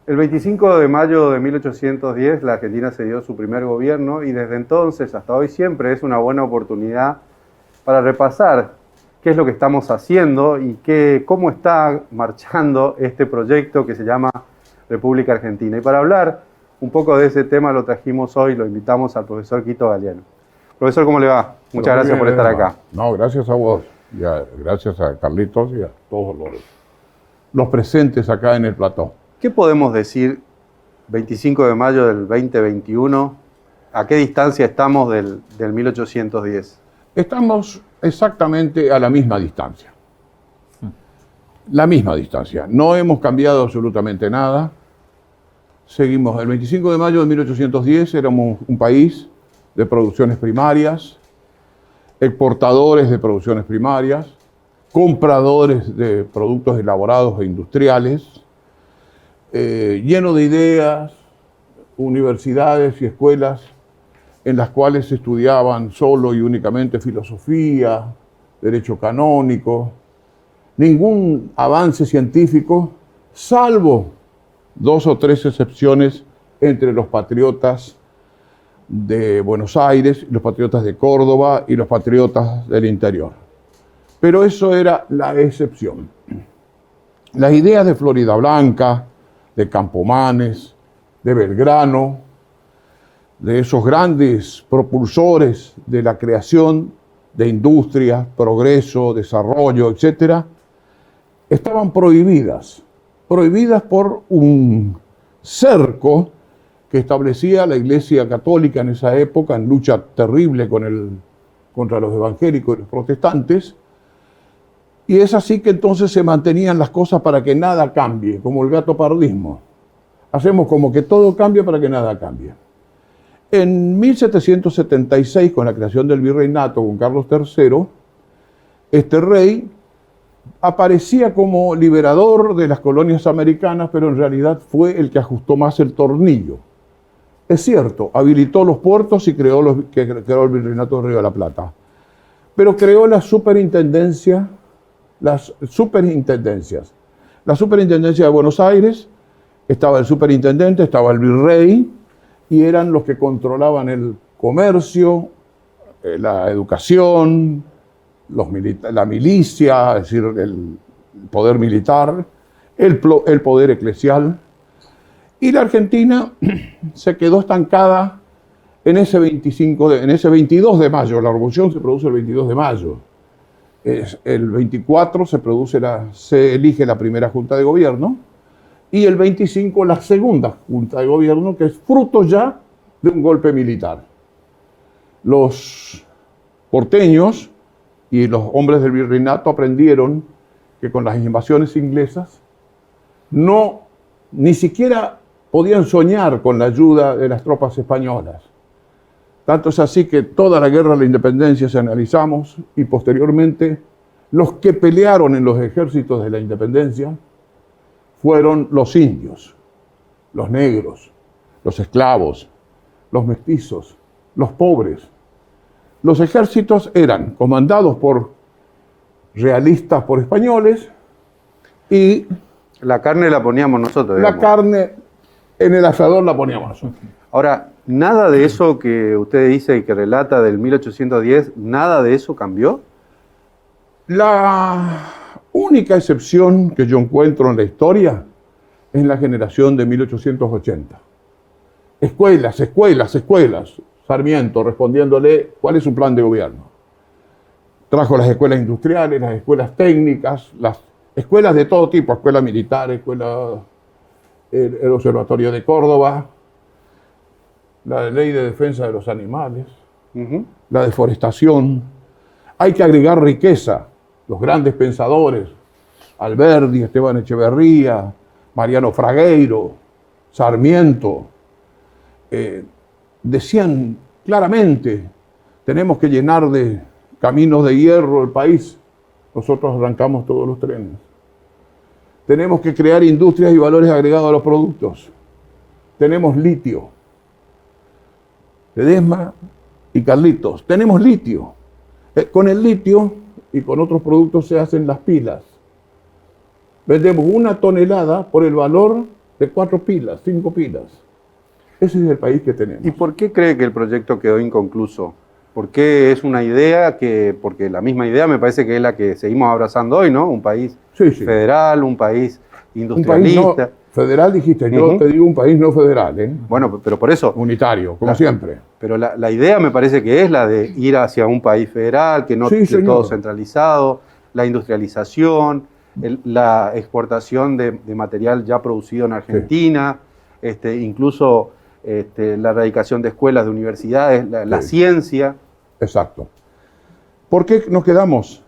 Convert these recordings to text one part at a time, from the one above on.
El 25 de mayo de 1810 la Argentina se dio su primer gobierno y desde entonces hasta hoy siempre es una buena oportunidad para repasar qué es lo que estamos haciendo y cómo está marchando este proyecto que se llama República Argentina. Y para hablar un poco de ese tema lo trajimos hoy, lo invitamos al profesor Quito Galeano. Profesor, ¿cómo le va? Muchas gracias por estar acá. No, gracias a vos, gracias a Carlitos y a todos los presentes acá en el plató. ¿Qué podemos decir 25 de mayo del 2021? ¿A qué distancia estamos del 1810? Estamos exactamente a la misma distancia. La misma distancia. No hemos cambiado absolutamente nada. Seguimos. El 25 de mayo de 1810 éramos un país de producciones primarias, exportadores de producciones primarias, compradores de productos elaborados e industriales, lleno de ideas, universidades y escuelas en las cuales se estudiaban solo y únicamente filosofía, derecho canónico, ningún avance científico, salvo 2 o 3 excepciones entre los patriotas de Buenos Aires, los patriotas de Córdoba y los patriotas del interior. Pero eso era la excepción. Las ideas de Florida Blanca, de Campomanes, de Belgrano, de esos grandes propulsores de la creación de industria, progreso, desarrollo, etc., estaban prohibidas por un cerco que establecía la Iglesia Católica en esa época, en lucha terrible contra los evangélicos y los protestantes. Y es así que entonces se mantenían las cosas para que nada cambie, como el gatopardismo. Hacemos como que todo cambia para que nada cambie. En 1776, con la creación del virreinato con Carlos III, este rey aparecía como liberador de las colonias americanas, pero en realidad fue el que ajustó más el tornillo. Es cierto, habilitó los puertos y creó el virreinato del Río de la Plata, pero creó las superintendencias. La superintendencia de Buenos Aires, estaba el superintendente, estaba el virrey, y eran los que controlaban el comercio, la educación, la milicia, es decir, el poder militar, el poder eclesial. Y la Argentina se quedó estancada en ese 22 de mayo. La revolución se produce el 22 de mayo. El 24 se elige la primera Junta de Gobierno y el 25 la segunda Junta de Gobierno, que es fruto ya de un golpe militar. Los porteños y los hombres del virreinato aprendieron que con las invasiones inglesas ni siquiera podían soñar con la ayuda de las tropas españolas. Tanto es así que toda la guerra de la independencia, si analizamos, y posteriormente los que pelearon en los ejércitos de la independencia fueron los indios, los negros, los esclavos, los mestizos, los pobres. Los ejércitos eran comandados por realistas, por españoles, y la carne la poníamos nosotros, digamos. La carne en el asador la poníamos nosotros. Ahora, nada de eso que usted dice y que relata del 1810, nada de eso cambió. La única excepción que yo encuentro en la historia es la generación de 1880. Escuelas. Sarmiento respondiéndole, ¿cuál es su plan de gobierno? Trajo las escuelas industriales, las escuelas técnicas, las escuelas de todo tipo, escuela militar, el Observatorio de Córdoba, la ley de defensa de los animales, la deforestación. Hay que agregar riqueza. Los grandes pensadores, Alberdi, Esteban Echeverría, Mariano Fragueiro, Sarmiento, decían claramente, tenemos que llenar de caminos de hierro el país. Nosotros arrancamos todos los trenes. Tenemos que crear industrias y valores agregados a los productos. Tenemos litio. Ledesma y Carlitos, tenemos litio. Con el litio y con otros productos se hacen las pilas. vendemos 1 tonelada por el valor de 4 pilas, 5 pilas. Ese es el país que tenemos. ¿Y por qué cree que el proyecto quedó inconcluso? ¿Por qué es una idea porque la misma idea me parece que es la que seguimos abrazando hoy, ¿no? Un país federal, un país industrialista. Un país no federal, dijiste, yo te digo un país no federal, ¿eh? Bueno, pero por eso... Unitario, como siempre. Pero la idea me parece que es la de ir hacia un país federal, que no esté todo centralizado, la industrialización, la exportación de material ya producido en Argentina, incluso la erradicación de escuelas, de universidades, la ciencia. Exacto. ¿Por qué nos quedamos?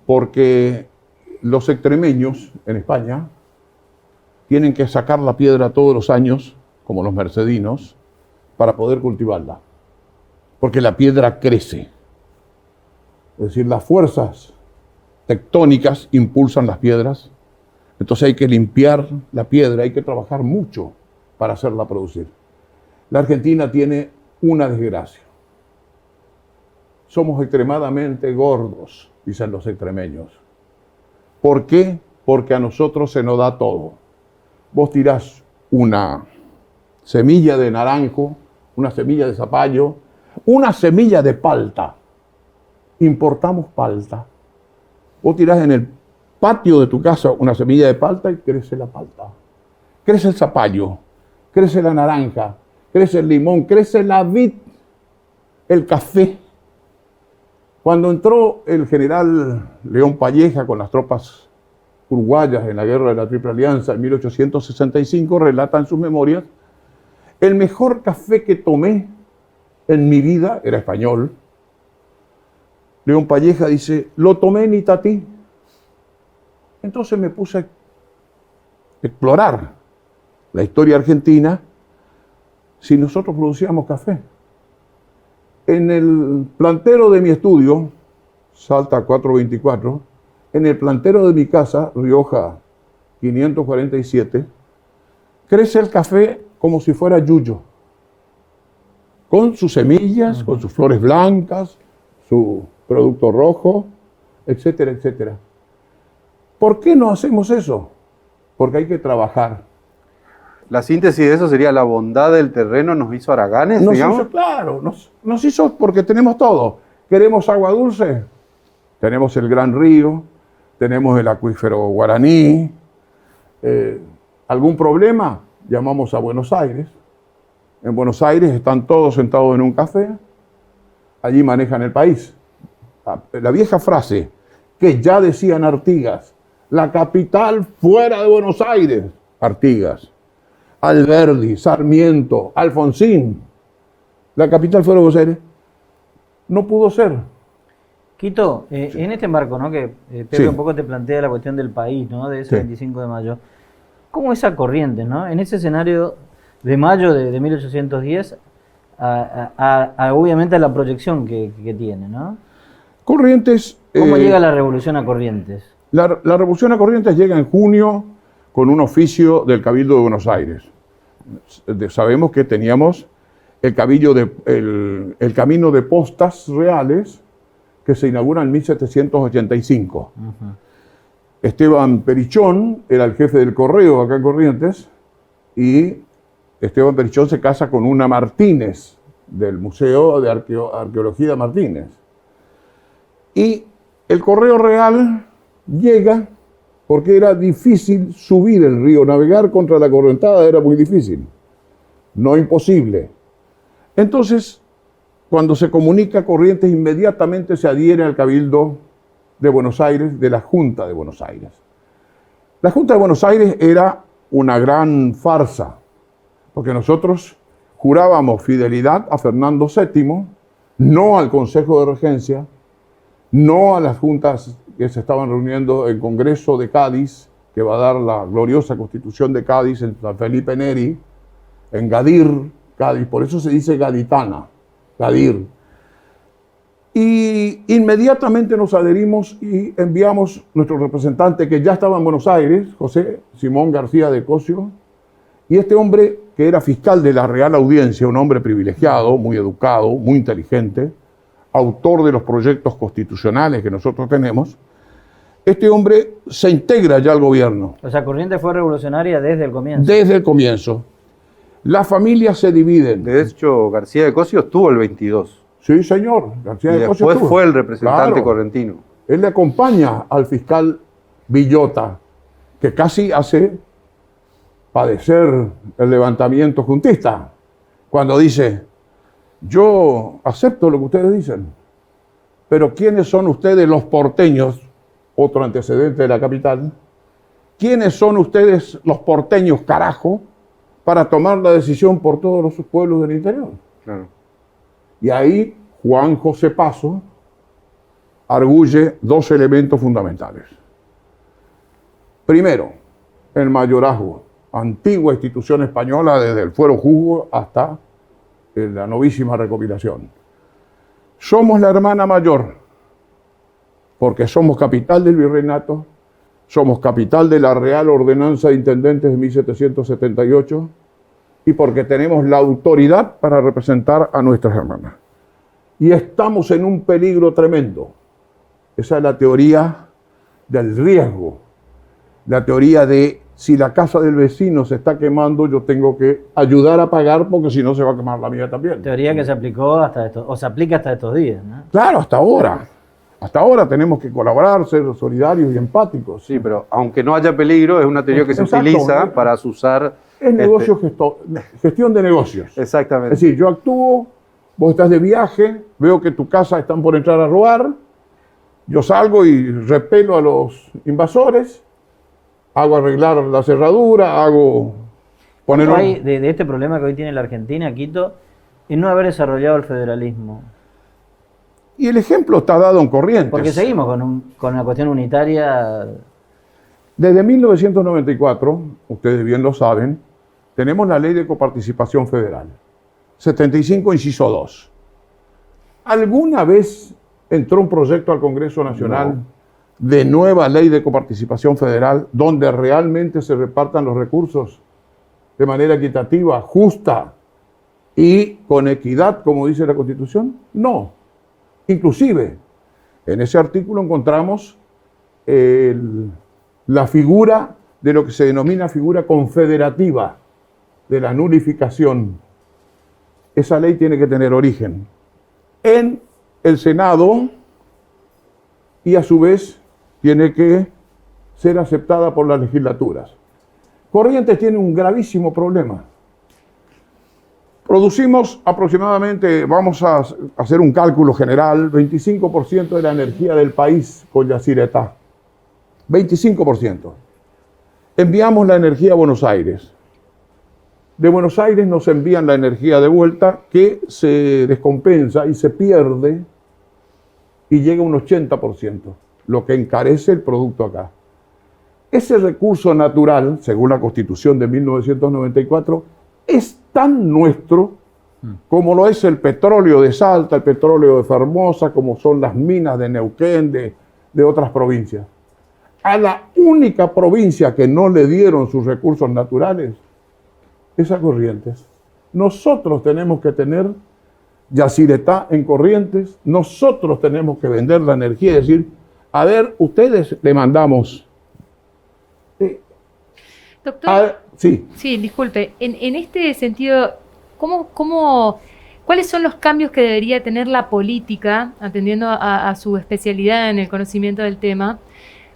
Porque los extremeños en España tienen que sacar la piedra todos los años, como los mercedinos, para poder cultivarla. Porque la piedra crece. Es decir, las fuerzas tectónicas impulsan las piedras. Entonces hay que limpiar la piedra, hay que trabajar mucho para hacerla producir. La Argentina tiene una desgracia. Somos extremadamente gordos, dicen los extremeños. ¿Por qué? Porque a nosotros se nos da todo. Vos tirás una semilla de naranjo, una semilla de zapallo, una semilla de palta. Importamos palta. Vos tirás en el patio de tu casa una semilla de palta y crece la palta. Crece el zapallo, crece la naranja, crece el limón, crece la vid, el café. Cuando entró el general León Palleja con las tropas uruguayas en la guerra de la Triple Alianza en 1865, relata en sus memorias: el mejor café que tomé en mi vida, era español. León Palleja dice, lo tomé en Itatí. Entonces me puse a explorar la historia argentina si nosotros producíamos café. En el plantero de mi estudio, Salta 424, en el plantero de mi casa, Rioja 547, crece el café como si fuera yuyo, con sus semillas, con sus flores blancas, su producto rojo, etcétera, etcétera. ¿Por qué no hacemos eso? Porque hay que trabajar. La síntesis de eso sería la bondad del terreno nos hizo haraganes, digamos. Hizo, claro, nos hizo porque tenemos todo. ¿Queremos agua dulce? Tenemos el Gran Río, tenemos el acuífero Guaraní. ¿Algún problema? Llamamos a Buenos Aires. En Buenos Aires están todos sentados en un café. Allí manejan el país. La vieja frase que ya decían Artigas, la capital fuera de Buenos Aires. Artigas, Alberdi, Sarmiento, Alfonsín, la capital fuera de Buenos Aires, no pudo ser. Quito, en este marco, ¿no? Que Pepe un poco te plantea la cuestión del país, ¿no? De ese 25 de mayo. ¿Cómo esa corriente, ¿no? En ese escenario de mayo de 1810, obviamente a la proyección que tiene, ¿no? Corrientes... ¿Cómo llega la revolución a Corrientes? La revolución a Corrientes llega en junio con un oficio del Cabildo de Buenos Aires. Sabemos que teníamos el camino de postas reales que se inaugura en 1785. Esteban Perichón era el jefe del correo acá en Corrientes y Esteban Perichón se casa con una Martínez del Museo de Arqueología Martínez. Y el correo real llega porque era difícil subir el río, navegar contra la correntada era muy difícil, no imposible. Entonces, cuando se comunica Corrientes, inmediatamente se adhiere al Cabildo de Buenos Aires, de la Junta de Buenos Aires. La Junta de Buenos Aires era una gran farsa, porque nosotros jurábamos fidelidad a Fernando VII, no al Consejo de Regencia, no a las juntas que se estaban reuniendo en Congreso de Cádiz, que va a dar la gloriosa Constitución de Cádiz en San Felipe Neri, en Gadir, Cádiz, por eso se dice gaditana, Gadir. Y inmediatamente nos adherimos y enviamos nuestro representante que ya estaba en Buenos Aires, José Simón García de Cosio, y este hombre que era fiscal de la Real Audiencia, un hombre privilegiado, muy educado, muy inteligente, autor de los proyectos constitucionales que nosotros tenemos, Este hombre se integra ya al gobierno. O sea, Corrientes fue revolucionaria desde el comienzo. Desde el comienzo. Las familias se dividen. De hecho, García de Cosio estuvo el 22. Sí, señor. García Y de Cosio después estuvo. fue el representante Claro. correntino. Él le acompaña al fiscal Villota, que casi hace padecer el levantamiento juntista, cuando dice, yo acepto lo que ustedes dicen, pero ¿quiénes son ustedes los porteños? Otro antecedente de la capital. ¿Quiénes son ustedes los porteños, carajo, para tomar la decisión por todos los pueblos del interior? Claro. Y ahí Juan José Paso arguye dos elementos fundamentales. Primero, el mayorazgo, antigua institución española desde el fuero juzgo hasta la novísima recopilación. Somos la hermana mayor, porque somos capital del virreinato, somos capital de la Real Ordenanza de Intendentes de 1778 y porque tenemos la autoridad para representar a nuestras hermanas. Y estamos en un peligro tremendo. Esa es la teoría del riesgo, la teoría de si la casa del vecino se está quemando, yo tengo que ayudar a pagar porque si no se va a quemar la mía también. Teoría que se aplicó hasta estos, o se aplica hasta estos días, ¿no? Claro, hasta ahora. Hasta ahora tenemos que colaborar, ser solidarios y empáticos. Sí, pero aunque no haya peligro, es una teoría que se Exacto. utiliza para asusar. Es negocio, gestión de negocios. Exactamente. Es decir, yo actúo, vos estás de viaje, veo que tu casa están por entrar a robar, yo salgo y repelo a los invasores, hago arreglar la cerradura, hago poner... ¿Cuánto hay de este problema que hoy tiene la Argentina, Quito, en no haber desarrollado el federalismo? Y el ejemplo está dado en Corrientes. Porque seguimos con una cuestión unitaria. Desde 1994, ustedes bien lo saben, tenemos la Ley de Coparticipación Federal, 75, inciso 2. ¿Alguna vez entró un proyecto al Congreso Nacional de nueva Ley de Coparticipación Federal donde realmente se repartan los recursos de manera equitativa, justa y con equidad, como dice la Constitución? No. Inclusive, en ese artículo encontramos la figura de lo que se denomina figura confederativa de la nulificación. Esa ley tiene que tener origen en el Senado y a su vez tiene que ser aceptada por las legislaturas. Corrientes tiene un gravísimo problema. Producimos aproximadamente, vamos a hacer un cálculo general, 25% de la energía del país con Yacyretá. 25%. Enviamos la energía a Buenos Aires. De Buenos Aires nos envían la energía de vuelta que se descompensa y se pierde y llega a un 80%, lo que encarece el producto acá. Ese recurso natural, según la Constitución de 1994, es tan nuestro como lo es el petróleo de Salta, el petróleo de Formosa, como son las minas de Neuquén, de otras provincias. A la única provincia que no le dieron sus recursos naturales es a Corrientes. Nosotros tenemos que tener Yacyretá en Corrientes, nosotros tenemos que vender la energía y decir, a ver, ustedes le mandamos... Doctor, sí. Sí, disculpe. En este sentido, ¿cuáles son los cambios que debería tener la política, atendiendo a su especialidad en el conocimiento del tema,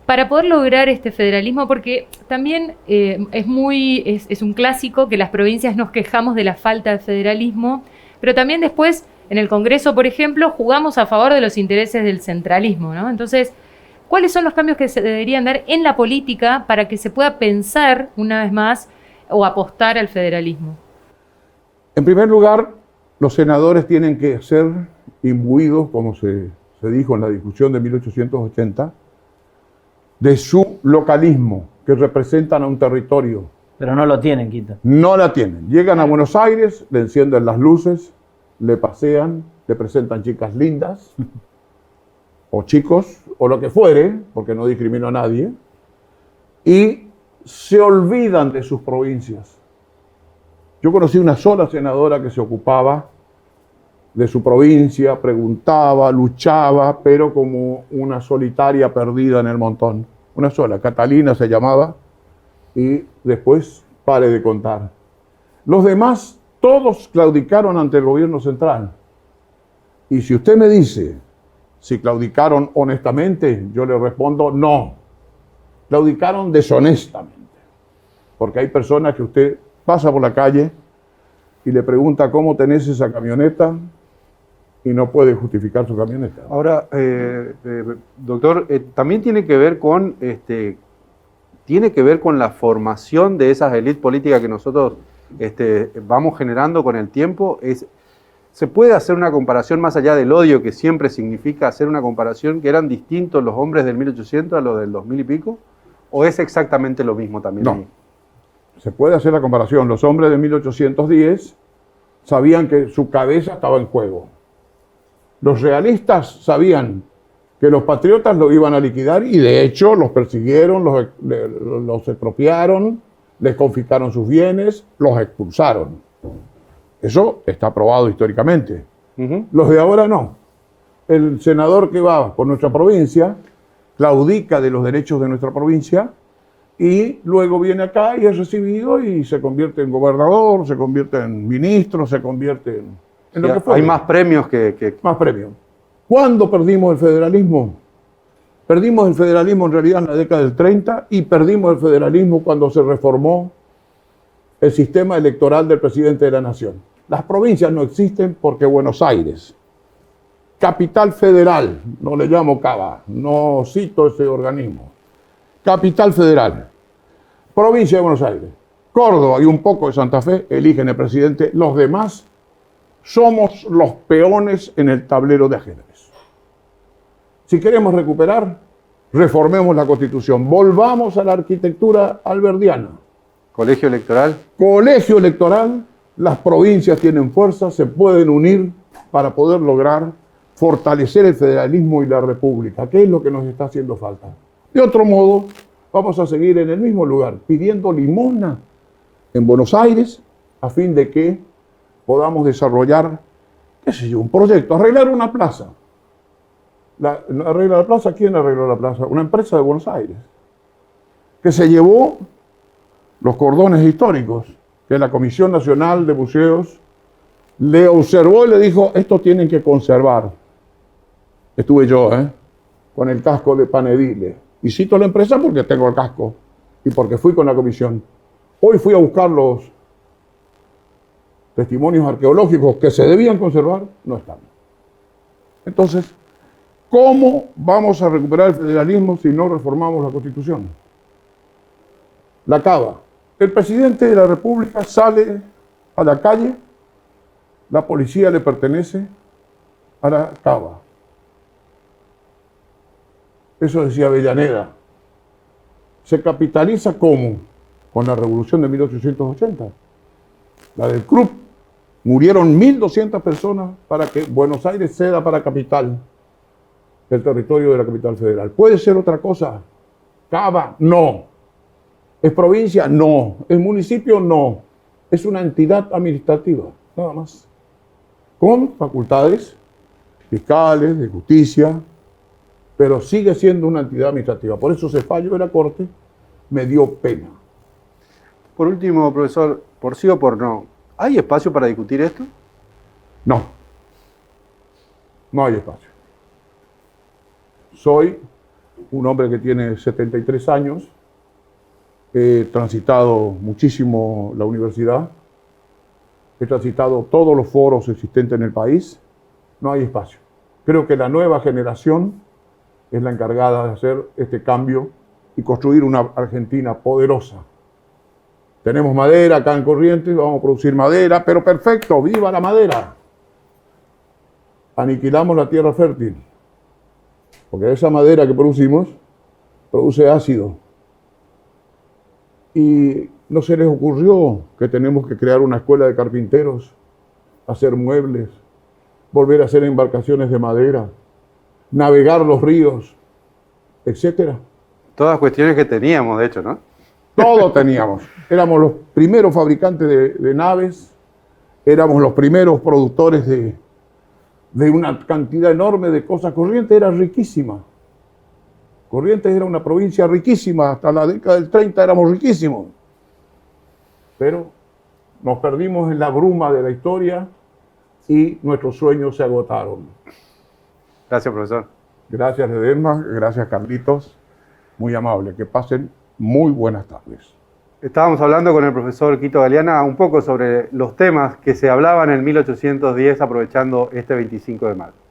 para poder lograr este federalismo? Porque también es un clásico que las provincias nos quejamos de la falta de federalismo, pero también después, en el Congreso, por ejemplo, jugamos a favor de los intereses del centralismo, ¿no? Entonces, ¿cuáles son los cambios que se deberían dar en la política para que se pueda pensar, una vez más, o apostar al federalismo? En primer lugar, los senadores tienen que ser imbuidos, como se dijo en la discusión de 1880, de su localismo, que representan a un territorio. Pero no lo tienen, Quito. No la tienen. Llegan a Buenos Aires, le encienden las luces, le pasean, le presentan chicas lindas, o chicos, o lo que fuere, porque no discrimino a nadie, y se olvidan de sus provincias. Yo conocí una sola senadora que se ocupaba de su provincia, preguntaba, luchaba, pero como una solitaria perdida en el montón. Una sola, Catalina se llamaba, y después pare de contar. Los demás, todos claudicaron ante el gobierno central. Y si usted me dice si claudicaron honestamente, yo le respondo no. Claudicaron deshonestamente. Porque hay personas que usted pasa por la calle y le pregunta cómo tenés esa camioneta y no puede justificar su camioneta. Ahora, doctor, también tiene que ver con la formación de esas élites políticas que nosotros vamos generando con el tiempo. ¿Se puede hacer una comparación más allá del odio que siempre significa hacer una comparación que eran distintos los hombres del 1800 a los del 2000 y pico? ¿O es exactamente lo mismo también? No. Se puede hacer la comparación. Los hombres de 1810 sabían que su cabeza estaba en juego. Los realistas sabían que los patriotas lo iban a liquidar y de hecho los persiguieron, los expropiaron, les confiscaron sus bienes, los expulsaron. Eso está probado históricamente. Los de ahora no. El senador que va por nuestra provincia claudica de los derechos de nuestra provincia y luego viene acá y es recibido y se convierte en gobernador, se convierte en ministro, se convierte en lo que fuera. Hay más premios que... Más premios. ¿Cuándo perdimos el federalismo? Perdimos el federalismo en realidad en la década del 30 y perdimos el federalismo cuando se reformó el sistema electoral del presidente de la nación. Las provincias no existen porque Buenos Aires, capital federal, no le llamo Cava, no cito ese organismo, capital federal, provincia de Buenos Aires, Córdoba y un poco de Santa Fe eligen el presidente, los demás somos los peones en el tablero de ajedrez. Si queremos recuperar, reformemos la Constitución, volvamos a la arquitectura alberdiana. ¿Colegio electoral? Colegio electoral, las provincias tienen fuerza, se pueden unir para poder lograr fortalecer el federalismo y la república, que es lo que nos está haciendo falta. De otro modo, vamos a seguir en el mismo lugar, pidiendo limosna en Buenos Aires, a fin de que podamos desarrollar, qué sé yo, un proyecto, arreglar una plaza. ¿Arregla la plaza? ¿Quién arregló la plaza? Una empresa de Buenos Aires, que se llevó los cordones históricos, que la Comisión Nacional de Museos le observó y le dijo, esto tienen que conservar. Estuve yo, con el casco de Panedile. Y cito la empresa porque tengo el casco y porque fui con la comisión. Hoy fui a buscar los testimonios arqueológicos que se debían conservar, no están. Entonces, ¿cómo vamos a recuperar el federalismo si no reformamos la Constitución? La Cava. El presidente de la República sale a la calle, la policía le pertenece a la Cava. Eso decía Avellaneda. ¿Se capitaliza cómo? Con la revolución de 1880. La del Krupp. Murieron 1.200 personas para que Buenos Aires ceda para capital el territorio de la capital federal. ¿Puede ser otra cosa? Cava, no. ¿Es provincia? No. ¿Es municipio? No. Es una entidad administrativa, nada más. Con facultades fiscales, de justicia, pero sigue siendo una entidad administrativa. Por eso ese fallo de la Corte me dio pena. Por último, profesor, por sí o por no, ¿hay espacio para discutir esto? No. No hay espacio. Soy un hombre que tiene 73 años, he transitado muchísimo la universidad, he transitado todos los foros existentes en el país, no hay espacio. Creo que la nueva generación es la encargada de hacer este cambio y construir una Argentina poderosa. Tenemos madera acá en Corrientes, vamos a producir madera, pero perfecto, ¡viva la madera! Aniquilamos la tierra fértil, porque esa madera que producimos produce ácido. Y no se les ocurrió que tenemos que crear una escuela de carpinteros, hacer muebles, volver a hacer embarcaciones de madera, navegar los ríos, etcétera. Todas cuestiones que teníamos, de hecho, ¿no? Todo teníamos. Éramos los primeros fabricantes de naves, éramos los primeros productores de una cantidad enorme de cosas. Corrientes era riquísima. Corrientes era una provincia riquísima, hasta la década del 30 éramos riquísimos. Pero nos perdimos en la bruma de la historia y nuestros sueños se agotaron. Gracias, profesor. Gracias, Ledesma, gracias, Carlitos. Muy amable. Que pasen muy buenas tardes. Estábamos hablando con el profesor Quito Galeana un poco sobre los temas que se hablaban en 1810 aprovechando este 25 de mayo.